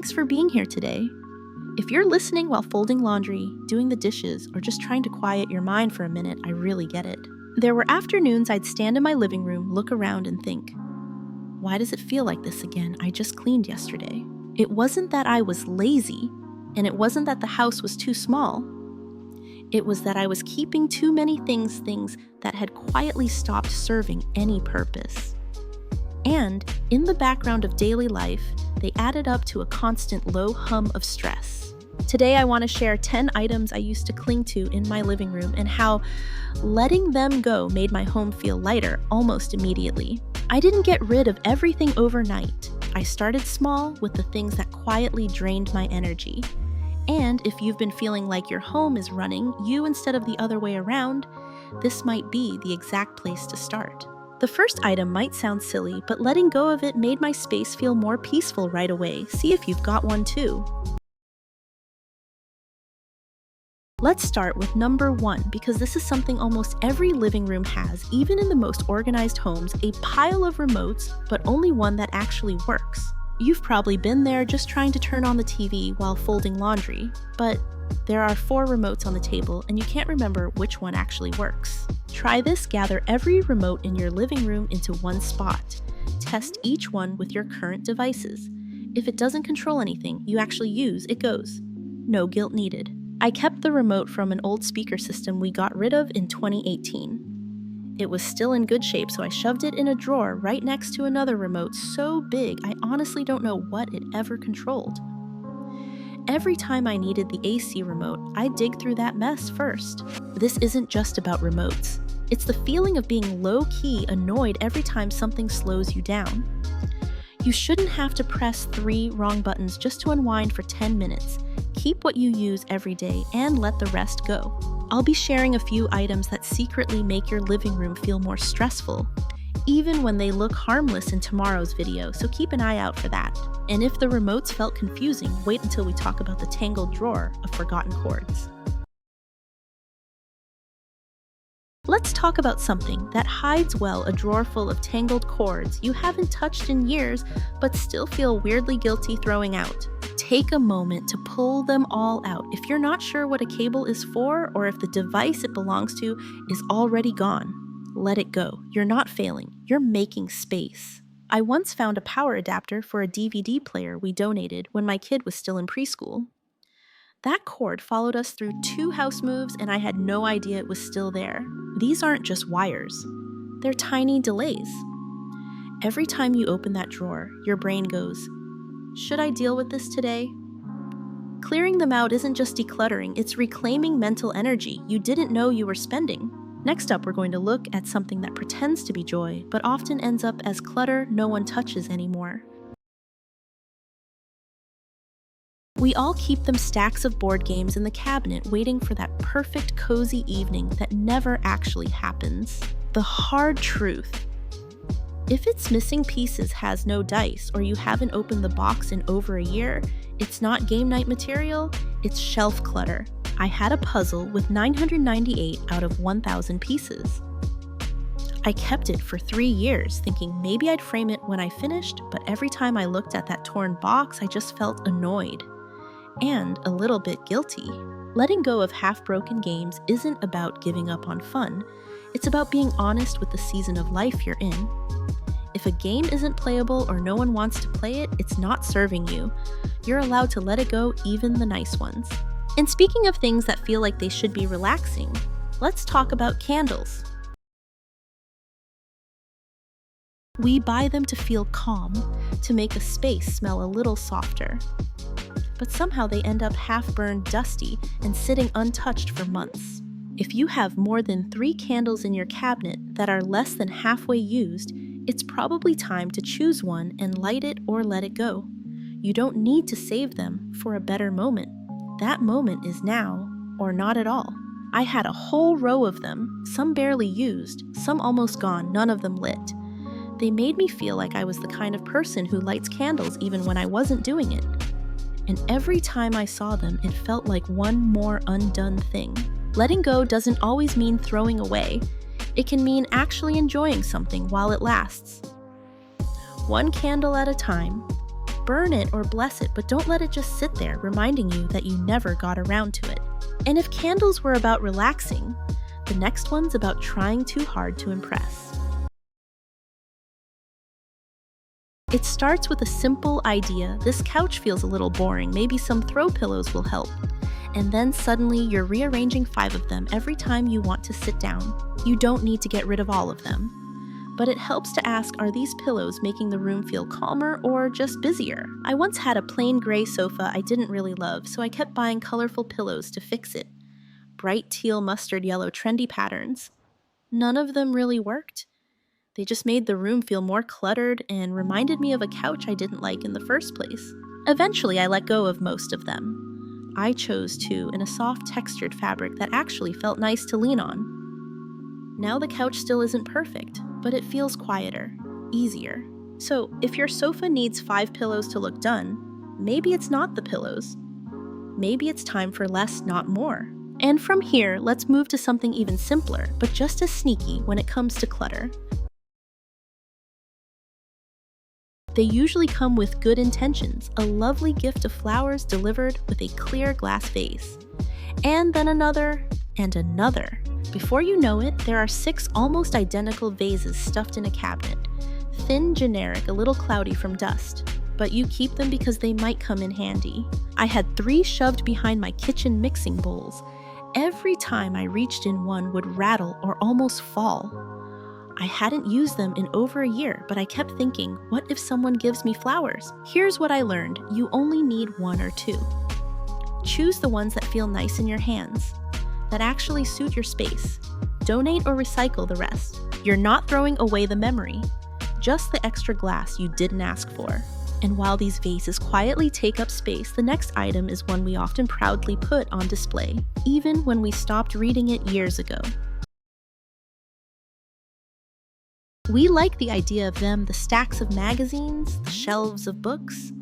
thanks for being here today. If you're listening while folding laundry, doing the dishes, or just trying to quiet your mind for a minute, I really get it. There were afternoons I'd stand in my living room, look around, and think, why does it feel like this again? I just cleaned yesterday. It wasn't that I was lazy, and it wasn't that the house was too small. It was that I was keeping too many things that had quietly stopped serving any purpose. And in the background of daily life, they added up to a constant low hum of stress. Today I want to share 10 items I used to cling to in my living room and how letting them go made my home feel lighter almost immediately. I didn't get rid of everything overnight. I started small with the things that quietly drained my energy. And if you've been feeling like your home is running you instead of the other way around, this might be the exact place to start. The first item might sound silly, but letting go of it made my space feel more peaceful right away. See if you've got one too. Let's start with number 1, because this is something almost every living room has, even in the most organized homes, a pile of remotes, but only one that actually works. You've probably been there just trying to turn on the TV while folding laundry, but there are 4 remotes on the table and you can't remember which one actually works. Try this: gather every remote in your living room into one spot. Test each one with your current devices. If it doesn't control anything you actually use, it goes. No guilt needed. I kept the remote from an old speaker system we got rid of in 2018. It was still in good shape, so I shoved it in a drawer right next to another remote so big I honestly don't know what it ever controlled. Every time I needed the AC remote, I'd dig through that mess first. This isn't just about remotes. It's the feeling of being low-key annoyed every time something slows you down. You shouldn't have to press 3 wrong buttons just to unwind for 10 minutes. Keep what you use every day and let the rest go. I'll be sharing a few items that secretly make your living room feel more stressful, even when they look harmless in tomorrow's video, so keep an eye out for that. And if the remotes felt confusing, wait until we talk about the tangled drawer of forgotten cords. Let's talk about something that hides well: a drawer full of tangled cords you haven't touched in years but still feel weirdly guilty throwing out. Take a moment to pull them all out. If you're not sure what a cable is for or if the device it belongs to is already gone, let it go. You're not failing, you're making space. I once found a power adapter for a DVD player we donated when my kid was still in preschool. That cord followed us through 2 house moves and I had no idea it was still there. These aren't just wires, they're tiny delays. Every time you open that drawer, your brain goes, should I deal with this today? Clearing them out isn't just decluttering, it's reclaiming mental energy you didn't know you were spending. Next up, we're going to look at something that pretends to be joy, but often ends up as clutter no one touches anymore. We all keep them stacks of board games in the cabinet, waiting for that perfect cozy evening that never actually happens. The hard truth: if its missing pieces has no dice, or you haven't opened the box in over a year, it's not game night material, it's shelf clutter. I had a puzzle with 998 out of 1,000 pieces. I kept it for 3 years, thinking maybe I'd frame it when I finished, but every time I looked at that torn box, I just felt annoyed. And a little bit guilty. Letting go of half-broken games isn't about giving up on fun. It's about being honest with the season of life you're in. If a game isn't playable or no one wants to play it, it's not serving you. You're allowed to let it go, even the nice ones. And speaking of things that feel like they should be relaxing, let's talk about candles. We buy them to feel calm, to make a space smell a little softer. But somehow they end up half-burned, dusty, and sitting untouched for months. If you have more than 3 candles in your cabinet that are less than halfway used, it's probably time to choose one and light it or let it go. You don't need to save them for a better moment. That moment is now, or not at all. I had a whole row of them, some barely used, some almost gone, none of them lit. They made me feel like I was the kind of person who lights candles even when I wasn't doing it. And every time I saw them, it felt like one more undone thing. Letting go doesn't always mean throwing away. It can mean actually enjoying something while it lasts. One candle at a time, burn it or bless it, but don't let it just sit there, reminding you that you never got around to it. And if candles were about relaxing, the next one's about trying too hard to impress. It starts with a simple idea. This couch feels a little boring, maybe some throw pillows will help. And then suddenly you're rearranging 5 of them every time you want to sit down. You don't need to get rid of all of them. But it helps to ask, are these pillows making the room feel calmer or just busier? I once had a plain gray sofa I didn't really love, so I kept buying colorful pillows to fix it. Bright teal, mustard yellow, trendy patterns. None of them really worked. They just made the room feel more cluttered and reminded me of a couch I didn't like in the first place. Eventually, I let go of most of them. I chose 2 in a soft textured fabric that actually felt nice to lean on. Now the couch still isn't perfect, but it feels quieter, easier. So if your sofa needs 5 pillows to look done, maybe it's not the pillows. Maybe it's time for less, not more. And from here, let's move to something even simpler, but just as sneaky when it comes to clutter. They usually come with good intentions, a lovely gift of flowers delivered with a clear glass vase. And then another, and another. Before you know it, there are 6 almost identical vases stuffed in a cabinet. Thin, generic, a little cloudy from dust. But you keep them because they might come in handy. I had 3 shoved behind my kitchen mixing bowls. Every time I reached in, one would rattle or almost fall. I hadn't used them in over a year, but I kept thinking, what if someone gives me flowers? Here's what I learned. You only need 1 or 2. Choose the ones that feel nice in your hands, that actually suit your space. Donate or recycle the rest. You're not throwing away the memory, just the extra glass you didn't ask for. And while these vases quietly take up space, the next item is one we often proudly put on display, even when we stopped reading it years ago. We like the idea of them, the stacks of magazines, the shelves of books.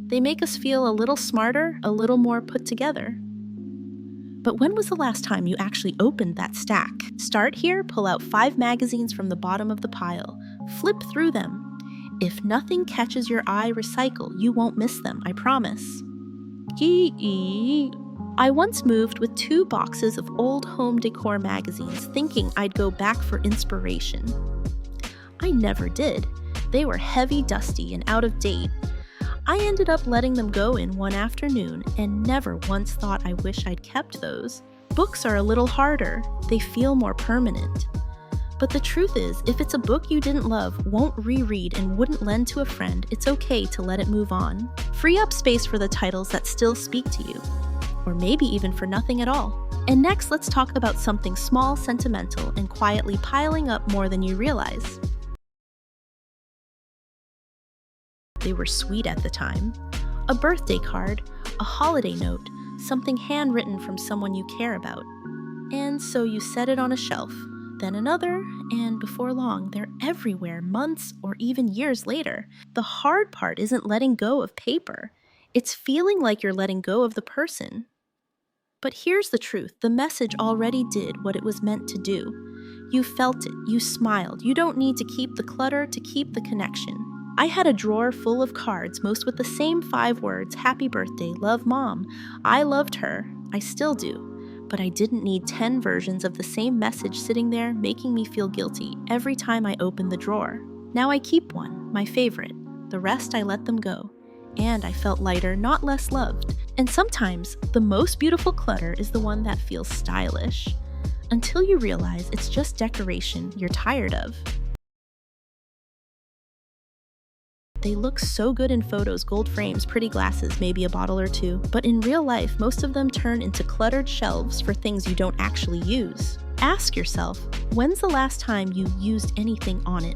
They make us feel a little smarter, a little more put together. But when was the last time you actually opened that stack? Start here, pull out 5 magazines from the bottom of the pile. Flip through them. If nothing catches your eye, recycle. You won't miss them, I promise. I once moved with 2 boxes of old home decor magazines, thinking I'd go back for inspiration. I never did. They were heavy, dusty, and out of date. I ended up letting them go in one afternoon and never once thought I wish I'd kept those. Books are a little harder. They feel more permanent. But the truth is, if it's a book you didn't love, won't reread, and wouldn't lend to a friend, it's okay to let it move on. Free up space for the titles that still speak to you. Or maybe even for nothing at all. And next, let's talk about something small, sentimental, and quietly piling up more than you realize. They were sweet at the time. A birthday card, a holiday note, something handwritten from someone you care about. And so you set it on a shelf, then another, and before long, they're everywhere, months or even years later. The hard part isn't letting go of paper. It's feeling like you're letting go of the person. But here's the truth. The message already did what it was meant to do. You felt it. You smiled. You don't need to keep the clutter to keep the connection. I had a drawer full of cards, most with the same 5 words, happy birthday, love mom, I loved her, I still do. But I didn't need 10 versions of the same message sitting there making me feel guilty every time I opened the drawer. Now I keep one, my favorite. The rest I let them go. And I felt lighter, not less loved. And sometimes, the most beautiful clutter is the one that feels stylish. Until you realize it's just decoration you're tired of. They look so good in photos, gold frames, pretty glasses, maybe a bottle or 2. But in real life, most of them turn into cluttered shelves for things you don't actually use. Ask yourself, when's the last time you used anything on it?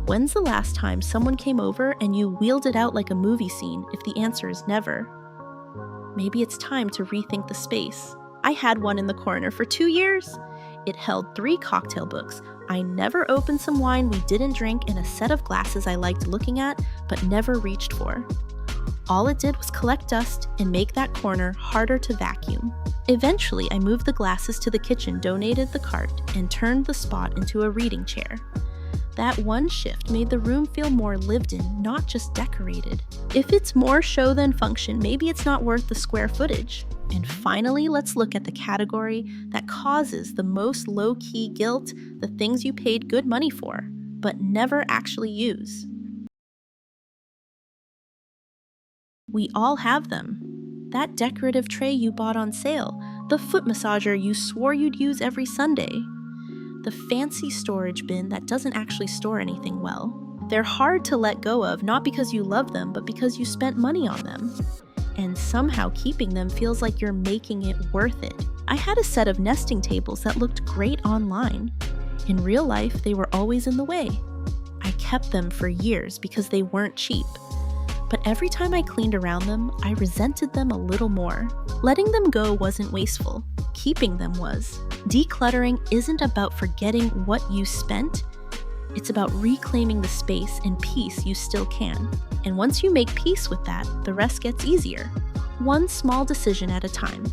When's the last time someone came over and you wheeled it out like a movie scene if the answer is never? Maybe it's time to rethink the space. I had one in the corner for 2 years. It held 3 cocktail books. I never opened some wine we didn't drink and a set of glasses I liked looking at but never reached for. All it did was collect dust and make that corner harder to vacuum. Eventually, I moved the glasses to the kitchen, donated the cart, and turned the spot into a reading chair. That one shift made the room feel more lived in, not just decorated. If it's more show than function, maybe it's not worth the square footage. And finally, let's look at the category that causes the most low-key guilt, the things you paid good money for, but never actually use. We all have them. That decorative tray you bought on sale, the foot massager you swore you'd use every Sunday, the fancy storage bin that doesn't actually store anything well. They're hard to let go of, not because you love them, but because you spent money on them. And somehow keeping them feels like you're making it worth it. I had a set of nesting tables that looked great online. In real life, they were always in the way. I kept them for years because they weren't cheap. But every time I cleaned around them, I resented them a little more. Letting them go wasn't wasteful. Keeping them was. Decluttering isn't about forgetting what you spent. It's about reclaiming the space and peace you still can. And once you make peace with that, the rest gets easier. One small decision at a time.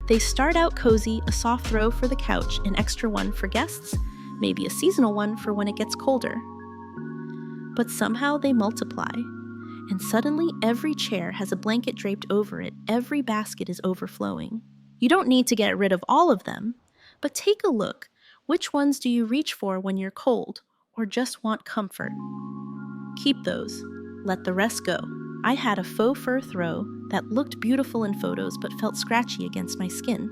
They start out cozy, a soft throw for the couch, an extra one for guests, maybe a seasonal one for when it gets colder. But somehow they multiply, and suddenly every chair has a blanket draped over it, every basket is overflowing. You don't need to get rid of all of them, but take a look. Which ones do you reach for when you're cold, or just want comfort? Keep those. Let the rest go. I had a faux fur throw that looked beautiful in photos but felt scratchy against my skin.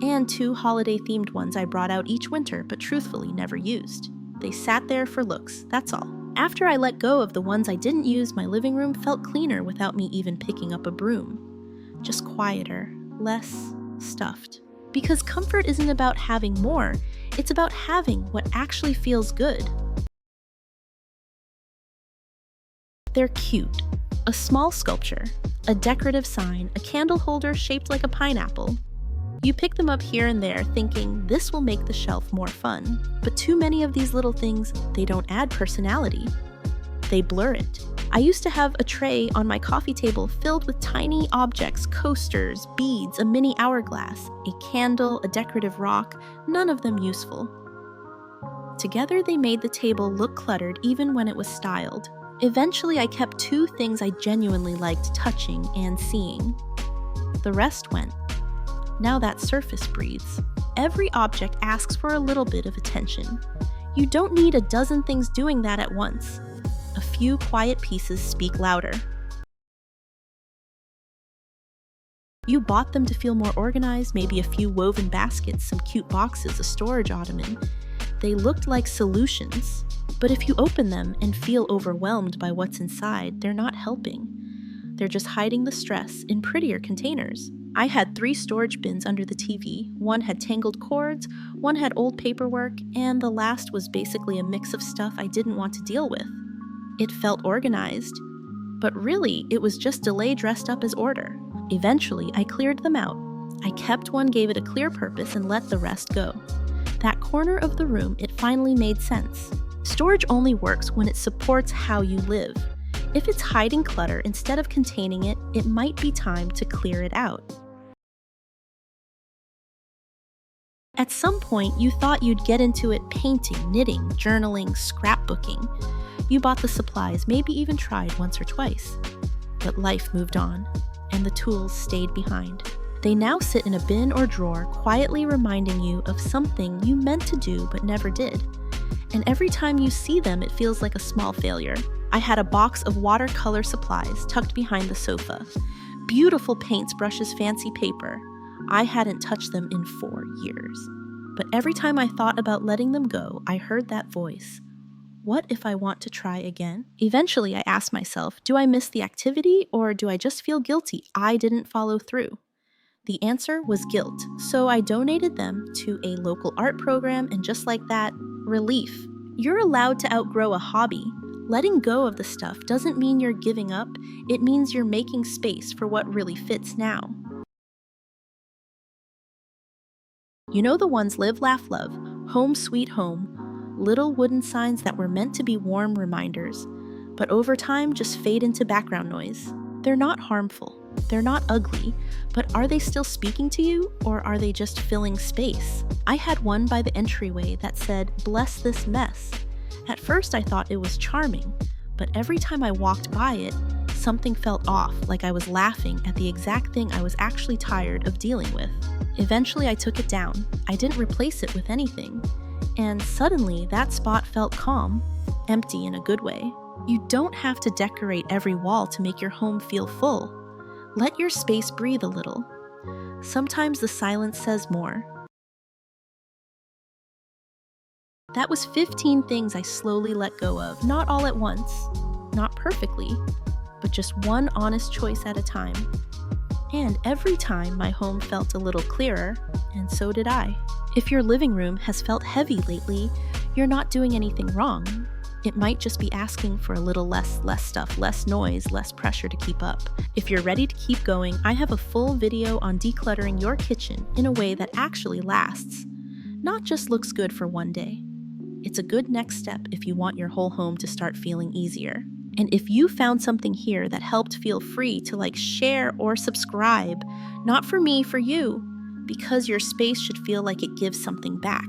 And 2 holiday-themed ones I brought out each winter but truthfully never used. They sat there for looks, that's all. After I let go of the ones I didn't use, my living room felt cleaner without me even picking up a broom. Just quieter, less stuffed. Because comfort isn't about having more, it's about having what actually feels good. They're cute. A small sculpture, a decorative sign, a candle holder shaped like a pineapple. You pick them up here and there thinking this will make the shelf more fun. But too many of these little things, they don't add personality. They blur it. I used to have a tray on my coffee table filled with tiny objects, coasters, beads, a mini hourglass, a candle, a decorative rock, none of them useful. Together they made the table look cluttered even when it was styled. Eventually I kept 2 things I genuinely liked touching and seeing. The rest went. Now that surface breathes. Every object asks for a little bit of attention. You don't need a dozen things doing that at once. A few quiet pieces speak louder. You bought them to feel more organized, maybe a few woven baskets, some cute boxes, a storage ottoman. They looked like solutions. But if you open them and feel overwhelmed by what's inside, they're not helping. They're just hiding the stress in prettier containers. I had 3 storage bins under the TV. One had tangled cords, one had old paperwork, and the last was basically a mix of stuff I didn't want to deal with. It felt organized, but really, it was just delay dressed up as order. Eventually, I cleared them out. I kept one, gave it a clear purpose, and let the rest go. That corner of the room, it finally made sense. Storage only works when it supports how you live. If it's hiding clutter instead of containing it, it might be time to clear it out. At some point, you thought you'd get into it painting, knitting, journaling, scrapbooking. You bought the supplies, maybe even tried once or twice. But life moved on, and the tools stayed behind. They now sit in a bin or drawer, quietly reminding you of something you meant to do but never did. And every time you see them, it feels like a small failure. I had a box of watercolor supplies tucked behind the sofa. Beautiful paints, brushes, fancy paper. I hadn't touched them in 4 years. But every time I thought about letting them go, I heard that voice. What if I want to try again? Eventually, I asked myself, do I miss the activity or do I just feel guilty I didn't follow through? The answer was guilt, so I donated them to a local art program, and just like that, relief. You're allowed to outgrow a hobby. Letting go of the stuff doesn't mean you're giving up, it means you're making space for what really fits now. You know the ones live, laugh, love, home sweet home, little wooden signs that were meant to be warm reminders, but over time just fade into background noise. They're not harmful. They're not ugly, but are they still speaking to you, or are they just filling space? I had one by the entryway that said, "Bless this mess." At first I thought it was charming, but every time I walked by it, something felt off, like I was laughing at the exact thing I was actually tired of dealing with. Eventually I took it down. I didn't replace it with anything. And suddenly that spot felt calm, empty in a good way. You don't have to decorate every wall to make your home feel full. Let your space breathe a little. Sometimes the silence says more. That was 15 things I slowly let go of, not all at once, not perfectly, but just one honest choice at a time. And every time my home felt a little clearer, and so did I. If your living room has felt heavy lately, you're not doing anything wrong. It might just be asking for a little less stuff, less noise, less pressure to keep up. If you're ready to keep going, I have a full video on decluttering your kitchen in a way that actually lasts, not just looks good for one day. It's a good next step if you want your whole home to start feeling easier. And if you found something here that helped, feel free to share or subscribe. Not for me, for you, because your space should feel like it gives something back.